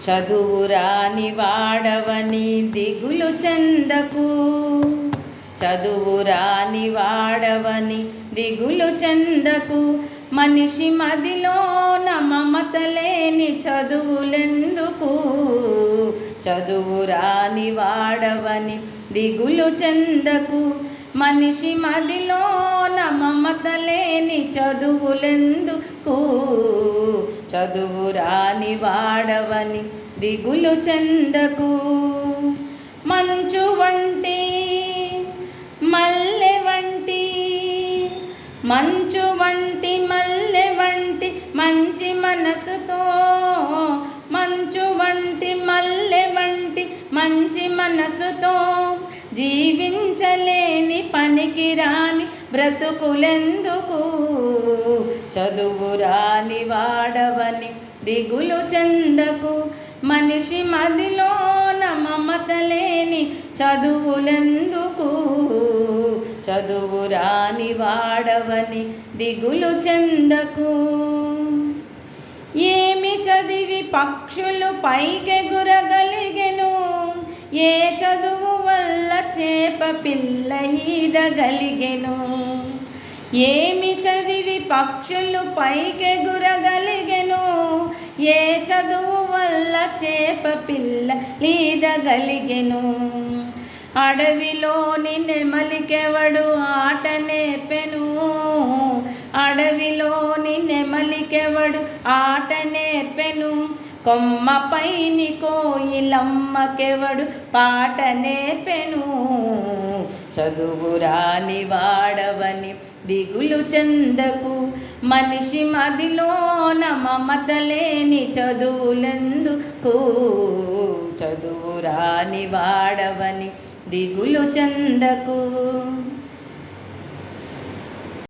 చదువురాని వాడవని దిగులు చెందకు, చదువురాని వాడవని దిగులు చెందకు. మనిషి మదిలోన మమత లేని చదువులెందుకు, చదువురాని వాడవని దిగులు చెందకు. మనిషి మదిలోన మమత లేని చదువులెందుకు, చదువురాని వాడవని దిగులు చెందకు. మంచు వంటి మల్లె వంటి, మంచు వంటి మల్లె వంటి మంచి మనసుతో, మంచు వంటి మల్లె వంటి మంచి మనసుతో జీవించలేని పనికిరాని బ్రతుకులెందుకు, చదువురాని వాడవని దిగులు చెందకు. మనిషి మదిలోన మమత లేని చదువులెందుకు, చదువురాని వాడవని దిగులు చెందకు. ఏమి చదివి పక్షులు పైకెగురగలిగెను, ఏ చదువు వల్ల చేప పిల్ల ఈదగలిగెను. ఏమి చదివి పక్షులు పైకెగురగలిగెను, ఏ చదువు వల్ల చేప పిల్ల ఈదగలిగెను. అడవిలోని నెమలికెవడు ఆట నేర్పెను, అడవిలోని నెమలికెవడు ఆట నేర్పెను. కొమ్మపైని కోయిలమ్మకెవడు పాట నేర్పెను, చదువురాని వాడవని దిగులు చెందకు. మనిషి మదిలోన మమత లేని చదువులెందుకు, చదువురాని వాడవని దిగులు చెందకు.